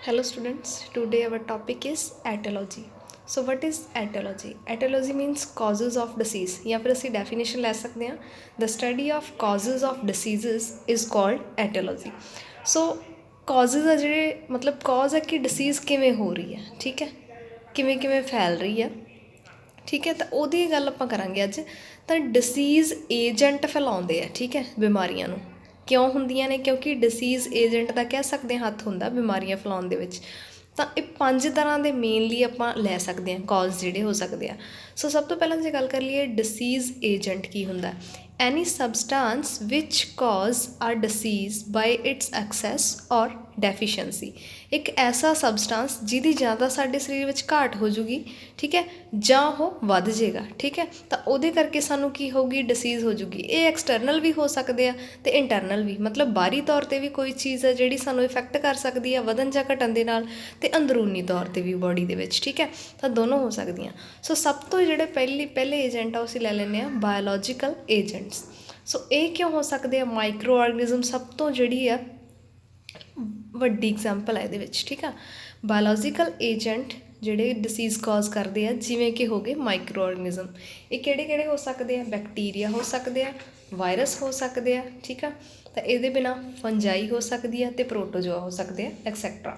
Hello students, today our topic is etiology. So what is etiology? Etiology means causes of disease या फिर ਅਸੀਂ definition ਲੈ ਸਕਦੇ ਹਾਂ the study of causes of diseases is called etiology. So causes ਆ ਜਿਹੜੇ ਮਤਲਬ cause ਹੈ ਕਿ disease ਕਿਵੇਂ ਹੋ ਰਹੀ ਹੈ, ਠੀਕ ਹੈ, ਕਿਵੇਂ ਕਿਵੇਂ ਫੈਲ ਰਹੀ ਹੈ, ਠੀਕ ਹੈ। ਤਾਂ ਉਹਦੀ ਗੱਲ ਆਪਾਂ ਕਰਾਂਗੇ ਅੱਜ। ਤਾਂ ਡਿਸੀਜ਼ ਏਜੰਟ ਫੈਲਾਉਂਦੇ ਆ, ਠੀਕ ਹੈ, ਬਿਮਾਰੀਆਂ ਨੂੰ। ਕਿਉਂ ਹੁੰਦੀਆਂ ਨੇ? ਕਿਉਂਕਿ ਡਿਸੀਜ਼ ਏਜੰਟ ਦਾ ਕਹਿ ਸਕਦੇ ਹਾਂ ਹੱਥ ਹੁੰਦਾ ਬਿਮਾਰੀਆਂ ਫੈਲਾਉਣ ਦੇ ਵਿੱਚ। ਤਾਂ ਇਹ 5 ਤਰ੍ਹਾਂ ਦੇ ਮੇਨਲੀ ਆਪਾਂ ਲੈ ਸਕਦੇ ਹਾਂ ਕੌਜ਼ ਜਿਹੜੇ ਹੋ ਸਕਦੇ ਆ। ਸੋ ਸਭ ਤੋਂ ਪਹਿਲਾਂ ਜੇ ਗੱਲ ਕਰ ਲਈਏ ਡਿਸੀਜ਼ ਏਜੰਟ ਕੀ ਹੁੰਦਾ? ਐਨੀ ਸਬਸਟਾਂਸ ਵਿਚ ਕਾਜ਼ ਆ ਡਿਸੀਜ਼ ਬਾਈ ਇਟਸ ਐਕਸੈਸ ਔਰ ਡੈਫੀਸ਼ੀਐਂਸੀ। ਇੱਕ ਐਸਾ ਸਬਸਟਾਂਸ ਜਿਹਦੀ ਜ਼ਿਆਦਾ ਸਾਡੇ ਸਰੀਰ ਵਿੱਚ ਘਾਟ ਹੋ ਜੂਗੀ, ਠੀਕ ਹੈ, ਜਾਂ ਉਹ ਵੱਧ ਜਾਏਗਾ, ਠੀਕ ਹੈ। ਤਾਂ ਉਹਦੇ ਕਰਕੇ ਸਾਨੂੰ ਕੀ ਹੋਊਗੀ? ਡਿਸੀਜ਼ ਹੋ ਜੂਗੀ। ਇਹ ਐਕਸਟਰਨਲ ਵੀ ਹੋ ਸਕਦੇ ਆ ਅਤੇ ਇੰਟਰਨਲ ਵੀ, ਮਤਲਬ ਬਾਹਰੀ ਤੌਰ 'ਤੇ ਵੀ ਕੋਈ ਚੀਜ਼ ਹੈ ਜਿਹੜੀ ਸਾਨੂੰ ਇਫੈਕਟ ਕਰ ਸਕਦੀ ਆ ਵਧਣ ਜਾਂ ਘਟਣ ਦੇ ਨਾਲ, ਅਤੇ ਅੰਦਰੂਨੀ ਤੌਰ 'ਤੇ ਵੀ ਬੋਡੀ ਦੇ ਵਿੱਚ, ਠੀਕ ਹੈ। ਤਾਂ ਦੋਨੋਂ ਹੋ ਸਕਦੀਆਂ। ਸੋ ਸਭ ਤੋਂ ਜਿਹੜੇ ਪਹਿਲੇ ਏਜੰਟ ਆ ਉਹ ਅਸੀਂ ਲੈ ਲੈਂਦੇ ਹਾਂ ਬਾਇਓਲੋਜੀਕਲ ਏਜੰਟਸ। ਸੋ ਇਹ ਕਿਉਂ ਹੋ ਸਕਦੇ ਆ? ਮਾਈਕਰੋ ਆਰਗਨਿਜ਼ਮ ਸਭ ਤੋਂ ਜਿਹੜੀ ਆ ਵੱਡੀ ਐਗਜ਼ਾਮਪਲ ਹੈ ਇਹਦੇ ਵਿੱਚ, ਠੀਕ ਆ। ਬਾਇਓਲੋਜੀਕਲ ਏਜੰਟ ਜਿਹੜੇ ਡਿਸੀਜ਼ ਕਾਜ਼ ਕਰਦੇ ਆ, ਜਿਵੇਂ ਕਿ ਹੋ ਗਏ ਮਾਈਕਰੋ ਆਰਗਨਿਜ਼ਮ। ਇਹ ਕਿਹੜੇ ਕਿਹੜੇ ਹੋ ਸਕਦੇ ਆ? ਬੈਕਟੀਰੀਆ ਹੋ ਸਕਦੇ ਆ, ਵਾਇਰਸ ਹੋ ਸਕਦੇ ਆ, ਠੀਕ ਆ। ਤਾਂ ਇਹਦੇ ਬਿਨਾਂ ਫੰਜਾਈ ਹੋ ਸਕਦੀ ਆ ਅਤੇ ਪ੍ਰੋਟੋਜੋਆ ਹੋ ਸਕਦੇ ਆ, ਐਕਸੈਟਰਾ।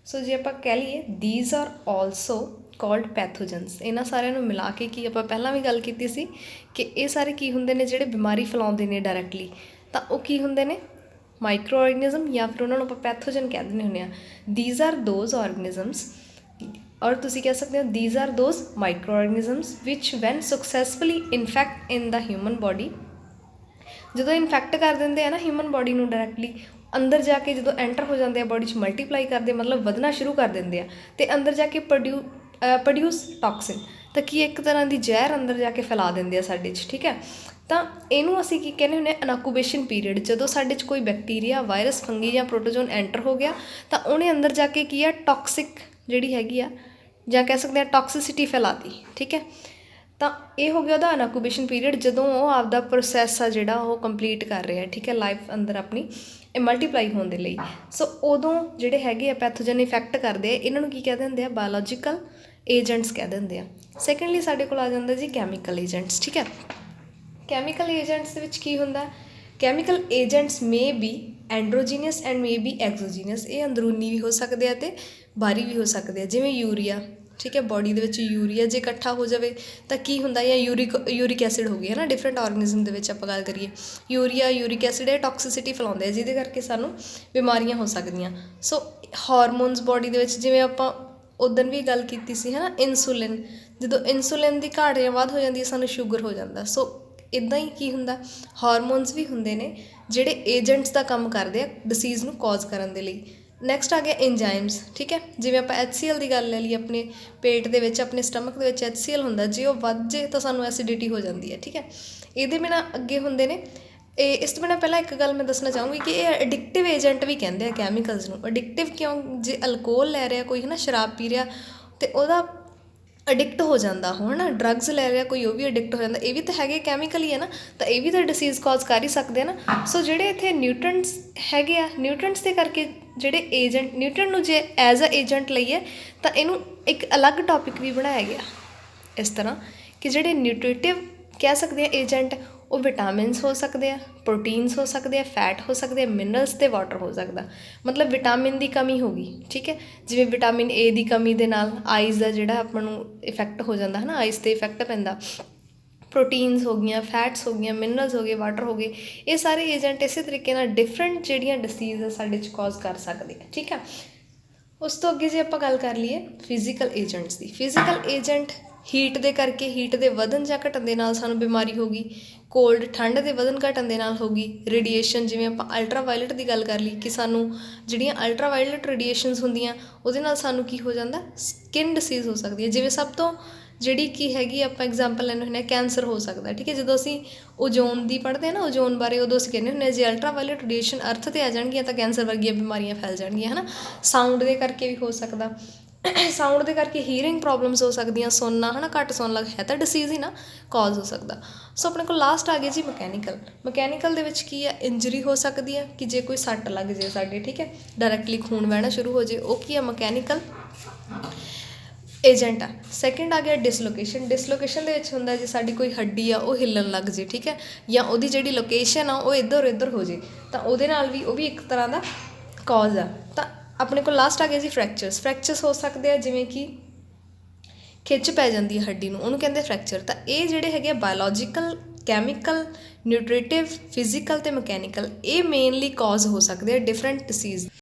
ਸੋ ਜੇ ਆਪਾਂ ਕਹਿ ਲਈਏ ਦੀਜ਼ ਆਰ ਆਲਸੋ ਕਾਲਡ ਪੈਥੋਜਨਸ। ਇਹਨਾਂ ਸਾਰਿਆਂ ਨੂੰ ਮਿਲਾ ਕੇ ਕੀ ਆਪਾਂ ਪਹਿਲਾਂ ਵੀ ਗੱਲ ਕੀਤੀ ਸੀ ਕਿ ਇਹ ਸਾਰੇ ਕੀ ਹੁੰਦੇ ਨੇ ਜਿਹੜੇ ਬਿਮਾਰੀ ਫੈਲਾਉਂਦੇ ਨੇ ਡਾਇਰੈਕਟਲੀ। ਤਾਂ ਉਹ ਕੀ ਹੁੰਦੇ ਨੇ? ਮਾਈਕਰੋ ਆਰਗਨਿਜ਼ਮ, ਜਾਂ ਫਿਰ ਉਹਨਾਂ ਨੂੰ ਆਪਾਂ ਪੈਥੋਜਨ ਕਹਿ ਦਿੰਦੇ ਹੁੰਦੇ ਹਾਂ। ਦੀਜ਼ ਆਰ ਦੋਜ਼ ਆਰਗਨਿਜ਼ਮਸ, ਔਰ ਤੁਸੀਂ ਕਹਿ ਸਕਦੇ ਹੋ these are those microorganisms which when successfully infect in the human body. ਜਦੋਂ ਇਨਫੈਕਟ ਕਰ ਦਿੰਦੇ ਆ ਨਾ ਹਿਊਮਨ ਬੋਡੀ ਨੂੰ ਡਾਇਰੈਕਟਲੀ, ਅੰਦਰ ਜਾ ਕੇ ਜਦੋਂ ਐਂਟਰ ਹੋ ਜਾਂਦੇ ਆ ਬੋਡੀ 'ਚ, ਮਲਟੀਪਲਾਈ ਕਰਦੇ ਮਤਲਬ ਵਧਣਾ ਸ਼ੁਰੂ ਕਰ ਦਿੰਦੇ ਆ, ਅਤੇ ਅੰਦਰ ਜਾ ਕੇ ਪ੍ਰੋਡਿਊਸ ਟੌਕਸਿਨ। ਤਾਂ ਕੀ ਇੱਕ ਤਰ੍ਹਾਂ ਦੀ ਜ਼ਹਿਰ ਅੰਦਰ ਜਾ ਕੇ ਫੈਲਾ ਦਿੰਦੇ ਆ ਸਾਡੇ 'ਚ, ਠੀਕ ਹੈ। ਤਾਂ ਇਹਨੂੰ ਅਸੀਂ ਕੀ ਕਹਿੰਦੇ ਹੁੰਦੇ? Incubation period. ਜਦੋਂ ਸਾਡੇ 'ਚ ਕੋਈ ਬੈਕਟੀਰੀਆ, ਵਾਇਰਸ, ਫੰਗੀ ਜਾਂ ਪ੍ਰੋਟੋਜੋਨ ਐਂਟਰ ਹੋ ਗਿਆ, ਤਾਂ ਉਹਨੇ ਅੰਦਰ ਜਾ ਕੇ ਕੀ ਆ? ਟੌਕਸਿਕ ਜਿਹੜੀ ਹੈਗੀ ਆ, ਜਾਂ ਕਹਿ ਸਕਦੇ ਹਾਂ ਟੌਕਸਿਸਿਟੀ ਫੈਲਾਤੀ, ਠੀਕ ਹੈ। ਤਾਂ ਇਹ ਹੋ ਗਿਆ ਉਹਦਾ ਇਨਕੂਬੇਸ਼ਨ ਪੀਰੀਅਡ, ਜਦੋਂ ਉਹ ਆਪਦਾ ਪ੍ਰੋਸੈਸ ਆ ਜਿਹੜਾ ਉਹ ਕੰਪਲੀਟ ਕਰ ਰਿਹਾ, ਠੀਕ ਹੈ, ਲਾਈਫ ਅੰਦਰ ਆਪਣੀ ਇਹ ਮਲਟੀਪਲਾਈ ਹੋਣ ਦੇ ਲਈ। ਸੋ ਉਦੋਂ ਜਿਹੜੇ ਹੈਗੇ ਆ ਪੈਥੋਜਨ ਇਫੈਕਟ ਕਰਦੇ ਆ, ਇਹਨਾਂ ਨੂੰ ਕੀ ਕਹਿ ਦਿੰਦੇ ਆ? ਬਾਇਓਲੋਜੀਕਲ ਏਜੰਟਸ ਕਹਿ ਦਿੰਦੇ ਆ। ਸੈਕੰਡਲੀ ਸਾਡੇ ਕੋਲ ਆ ਜਾਂਦਾ ਜੀ ਕੈਮੀਕਲ ਏਜੰਟਸ, ਠੀਕ ਹੈ। ਕੈਮੀਕਲ ਏਜੰਟਸ ਦੇ ਵਿੱਚ ਕੀ ਹੁੰਦਾ? Chemical agents may be endogenous and may be exogenous. ਇਹ ਅੰਦਰੂਨੀ ਵੀ ਹੋ ਸਕਦੇ ਆ ਅਤੇ ਬਾਹਰੀ ਵੀ ਹੋ ਸਕਦੇ ਆ। ਜਿਵੇਂ ਯੂਰੀਆ, ਠੀਕ ਹੈ, ਬੋਡੀ ਦੇ ਵਿੱਚ ਯੂਰੀਆ ਜੇ ਇਕੱਠਾ ਹੋ ਜਾਵੇ ਤਾਂ ਕੀ ਹੁੰਦਾ? ਜਾਂ ਯੂਰਿਕ ਐਸਿਡ ਹੋ ਗਈ ਹੈ ਨਾ, ਡਿਫਰੈਂਟ ਆਰਗਨਿਜ਼ਮ ਦੇ ਵਿੱਚ ਆਪਾਂ ਗੱਲ ਕਰੀਏ, ਯੂਰਿਕ ਐਸਿਡ ਇਹ ਟੌਕਸਿਸਿਟੀ ਫੈਲਾਉਂਦੇ ਆ, ਜਿਹਦੇ ਕਰਕੇ ਸਾਨੂੰ ਬਿਮਾਰੀਆਂ ਹੋ ਸਕਦੀਆਂ। ਸੋ ਹਾਰਮੋਨਸ ਬੋਡੀ ਦੇ ਵਿੱਚ, ਜਿਵੇਂ ਆਪਾਂ ਉਦਣ ਵੀ ਗੱਲ ਕੀਤੀ ਸੀ ਹੈ ਨਾ, ਇਨਸੂਲਿਨ, ਜਦੋਂ ਇਨਸੂਲਿਨ ਦੀ ਘਾਟ ਜਾਂ ਵੱਧ ਹੋ ਜਾਂਦੀ ਹੈ ਸਾਨੂੰ ਸ਼ੂਗਰ ਹੋ ਜਾਂਦਾ। ਸੋ ਇੱਦਾਂ ਹੀ ਕੀ ਹੁੰਦਾ? ਹਾਰਮੋਨਸ ਵੀ ਹੁੰਦੇ ਨੇ ਜਿਹੜੇ ਏਜੰਟਸ ਦਾ ਕੰਮ ਕਰਦੇ ਆ ਡਿਸੀਜ਼ ਨੂੰ ਕਾਜ਼ ਕਰਨ ਦੇ ਲਈ। ਨੈਕਸਟ ਆ ਗਿਆ ਇੰਜਾਈਮਸ, ਠੀਕ ਹੈ। ਜਿਵੇਂ ਆਪਾਂ HCl ਦੀ ਗੱਲ ਲੈ ਲਈਏ, ਆਪਣੇ ਪੇਟ ਦੇ ਵਿੱਚ, ਆਪਣੇ ਸਟਮਕ ਦੇ ਵਿੱਚ HCl ਹੁੰਦਾ, ਜੇ ਉਹ ਵੱਧ ਜੇ ਤਾਂ ਸਾਨੂੰ ਐਸੀਡਿਟੀ ਹੋ ਜਾਂਦੀ ਹੈ, ਠੀਕ ਹੈ। ਇਹਦੇ ਬਿਨਾਂ ਅੱਗੇ ਹੁੰਦੇ ਨੇ ਇਹ। ਇਸ ਤੋਂ ਬਿਨਾਂ ਪਹਿਲਾਂ ਇੱਕ ਗੱਲ ਮੈਂ ਦੱਸਣਾ ਚਾਹੂੰਗੀ ਕਿ ਇਹ ਐਡਿਕਟਿਵ ਏਜੰਟ ਵੀ ਕਹਿੰਦੇ ਆ ਕੈਮੀਕਲਸ ਨੂੰ। ਐਡਿਕਟਿਵ ਕਿਉਂ? ਜੇ ਅਲਕੋਹਲ ਲੈ ਰਿਹਾ ਕੋਈ, ਹੈ ਨਾ, ਸ਼ਰਾਬ ਪੀ ਰਿਹਾ, ਅਤੇ ਉਹਦਾ ਅਡਿਕਟ ਹੋ ਜਾਂਦਾ ਉਹ, ਹੈ ਨਾ, ਡਰੱਗਸ ਲੈ ਰਿਹਾ ਕੋਈ, ਉਹ ਵੀ ਅਡਿਕਟ ਹੋ ਜਾਂਦਾ। ਇਹ ਵੀ ਤਾਂ ਹੈਗੇ ਕੈਮੀਕਲ ਹੀ ਹੈ ਨਾ, ਤਾਂ ਇਹ ਵੀ ਤਾਂ ਡਿਸੀਜ਼ ਕਾਜ਼ ਕਰ ਹੀ ਸਕਦੇ ਆ ਨਾ। ਸੋ ਜਿਹੜੇ ਇੱਥੇ ਨਿਊਟਰੈਂਟਸ ਹੈਗੇ ਆ, ਨਿਊਟਰੈਂਟਸ ਦੇ ਕਰਕੇ ਜਿਹੜੇ ਏਜੰਟ, ਨਿਊਟਰੈਂਟ ਨੂੰ ਜੇ ਐਜ਼ ਅ ਏਜੰਟ ਲਈਏ ਤਾਂ ਇਹਨੂੰ ਇੱਕ ਅਲੱਗ ਟੌਪਿਕ ਵੀ ਬਣਾਇਆ ਗਿਆ ਇਸ ਤਰ੍ਹਾਂ ਕਿ ਜਿਹੜੇ ਨਿਊਟ੍ਰੀਟਿਵ ਕਹਿ ਸਕਦੇ ਆ ਏਜੰਟ, ਉਹ ਵਿਟਾਮਿਨਸ ਹੋ ਸਕਦੇ ਆ, ਪ੍ਰੋਟੀਨਸ ਹੋ ਸਕਦੇ ਆ, ਫੈਟ ਹੋ ਸਕਦੇ ਆ, ਮਿਨਰਲਸ ਅਤੇ ਵਾਟਰ ਹੋ ਸਕਦਾ। ਮਤਲਬ ਵਿਟਾਮਿਨ ਦੀ ਕਮੀ ਹੋ ਗਈ, ਠੀਕ ਹੈ, ਜਿਵੇਂ ਵਿਟਾਮਿਨ ਏ ਦੀ ਕਮੀ ਦੇ ਨਾਲ ਆਈਜ਼ ਦਾ ਜਿਹੜਾ ਆਪਾਂ ਨੂੰ ਇਫੈਕਟ ਹੋ ਜਾਂਦਾ ਹੈ ਨਾ, ਆਈਜ਼ 'ਤੇ ਇਫੈਕਟ ਪੈਂਦਾ। ਪ੍ਰੋਟੀਨਸ ਹੋ ਗਈਆਂ, ਫੈਟਸ ਹੋ ਗਈਆਂ, ਮਿਨਰਲਸ ਹੋ ਗਏ, ਵਾਟਰ ਹੋ ਗਏ, ਇਹ ਸਾਰੇ ਏਜੰਟ ਇਸੇ ਤਰੀਕੇ ਨਾਲ ਡਿਫਰੈਂਟ ਜਿਹੜੀਆਂ ਡਿਸੀਜ਼ ਆ ਸਾਡੇ 'ਚ ਕਾਜ਼ ਕਰ ਸਕਦੇ ਆ, ਠੀਕ ਆ। ਉਸ ਤੋਂ ਅੱਗੇ ਜੇ ਆਪਾਂ ਗੱਲ ਕਰ ਲਈਏ ਫਿਜ਼ੀਕਲ ਏਜੰਟਸ ਦੀ। ਫਿਜ਼ੀਕਲ ਏਜੰਟ ਹੀਟ ਦੇ ਕਰਕੇ, ਹੀਟ ਦੇ ਵਧਣ ਜਾਂ ਘਟਣ ਦੇ ਨਾਲ ਸਾਨੂੰ ਬਿਮਾਰੀ ਹੋ ਗਈ। ਕੋਲਡ, ਠੰਡ ਦੇ ਵਧਣ ਘਟਣ ਦੇ ਨਾਲ ਹੋ ਗਈ। ਰੇਡੀਏਸ਼ਨ, ਜਿਵੇਂ ਆਪਾਂ ਅਲਟਰਾਵਾਇਲਟ ਦੀ ਗੱਲ ਕਰ ਲਈ ਕਿ ਸਾਨੂੰ ਜਿਹੜੀਆਂ ਅਲਟਰਾਵਾਇਲਟ ਰੇਡੀਏਸ਼ਨਸ ਹੁੰਦੀਆਂ ਉਹਦੇ ਨਾਲ ਸਾਨੂੰ ਕੀ ਹੋ ਜਾਂਦਾ? ਸਕਿਨ ਡਿਸੀਜ਼ ਹੋ ਸਕਦੀ ਹੈ। ਜਿਵੇਂ ਸਭ ਤੋਂ ਜਿਹੜੀ ਕੀ ਹੈਗੀ ਆਪਾਂ ਐਗਜ਼ਾਮਪਲ ਲੈਂਦੇ ਹੁੰਦੇ ਹਾਂ, ਕੈਂਸਰ ਹੋ ਸਕਦਾ, ਠੀਕ ਹੈ। ਜਦੋਂ ਅਸੀਂ ਓਜ਼ੋਨ ਦੀ ਪੜ੍ਹਦੇ ਹਾਂ ਨਾ, ਓਜ਼ੋਨ ਬਾਰੇ, ਉਦੋਂ ਅਸੀਂ ਕਹਿੰਦੇ ਹੁੰਦੇ ਹਾਂ ਜੇ ਅਲਟਰਾਵਾਇਲਟ ਰੇਡੀਏਸ਼ਨ ਅਰਥ 'ਤੇ ਆ ਜਾਣਗੀਆਂ ਤਾਂ ਕੈਂਸਰ ਵਰਗੀਆਂ ਬਿਮਾਰੀਆਂ ਫੈਲ ਜਾਣਗੀਆਂ, ਹੈ ਨਾ। ਸਾਊਂਡ ਦੇ ਕਰਕੇ ਵੀ ਹੋ ਸਕਦਾ, ਸਾਊਂਡ ਦੇ ਕਰਕੇ ਹੀਅਰਿੰਗ ਪ੍ਰੋਬਲਮਸ ਹੋ ਸਕਦੀਆਂ, ਸੁਣਨਾ ਹੈ ਨਾ ਘੱਟ ਸੁਣਨ ਲੱਗ, ਹੈ ਤਾਂ ਡਿਸੀਜ਼ ਹੀ ਨਾ, ਕਾਜ਼ ਹੋ ਸਕਦਾ। ਸੋ ਆਪਣੇ ਕੋਲ ਲਾਸਟ ਆ ਗਿਆ ਜੀ ਮਕੈਨੀਕਲ। ਮਕੈਨੀਕਲ ਦੇ ਵਿੱਚ ਕੀ ਆ, ਇੰਜਰੀ ਹੋ ਸਕਦੀ ਹੈ ਕਿ ਜੇ ਕੋਈ ਸੱਟ ਲੱਗ ਜੇ ਸਾਡੇ, ਠੀਕ ਹੈ, ਡਾਇਰੈਕਟਲੀ ਖੂਨ ਵਹਿਣਾ ਸ਼ੁਰੂ ਹੋ ਜੇ, ਉਹ ਕੀ ਆ, ਮਕੈਨੀਕਲ ਏਜੰਟ ਆ। ਸੈਕਿੰਡ ਆ ਗਿਆ ਡਿਸਲੋਕੇਸ਼ਨ। ਡਿਸਲੋਕੇਸ਼ਨ ਦੇ ਵਿੱਚ ਹੁੰਦਾ ਜੇ ਸਾਡੀ ਕੋਈ ਹੱਡੀ ਆ ਉਹ ਹਿੱਲਣ ਲੱਗ ਜੇ, ਠੀਕ ਹੈ, ਜਾਂ ਉਹਦੀ ਜਿਹੜੀ ਲੋਕੇਸ਼ਨ ਆ ਉਹ ਇੱਧਰ ਉੱਧਰ ਹੋ ਜੇ, ਤਾਂ ਉਹਦੇ ਨਾਲ ਵੀ ਉਹ ਵੀ ਇੱਕ ਤਰ੍ਹਾਂ ਦਾ ਕਾਜ਼ ਆ। ਤਾਂ ਆਪਣੇ ਕੋਲ ਲਾਸਟ ਆ ਗਿਆ ਜੀ ਫ੍ਰੈਕਚਰਸ। ਫ੍ਰੈਕਚਰਸ ਹੋ ਸਕਦੇ ਆ ਜਿਵੇਂ ਕਿ ਖਿੱਚ ਪੈ ਜਾਂਦੀ ਹੈ ਹੱਡੀ ਨੂੰ, ਉਹਨੂੰ ਕਹਿੰਦੇ ਫ੍ਰੈਕਚਰ। ਤਾਂ ਇਹ ਜਿਹੜੇ ਹੈਗੇ ਆ ਬਾਇਓਲੋਜੀਕਲ, ਕੈਮੀਕਲ, ਨਿਊਟ੍ਰੀਟਿਵ, ਫਿਜ਼ੀਕਲ ਅਤੇ ਮਕੈਨੀਕਲ, ਇਹ ਮੇਨਲੀ ਕਾਜ਼ ਹੋ ਸਕਦੇ ਆ ਡਿਫਰੈਂਟ ਡਿਸੀਜ਼।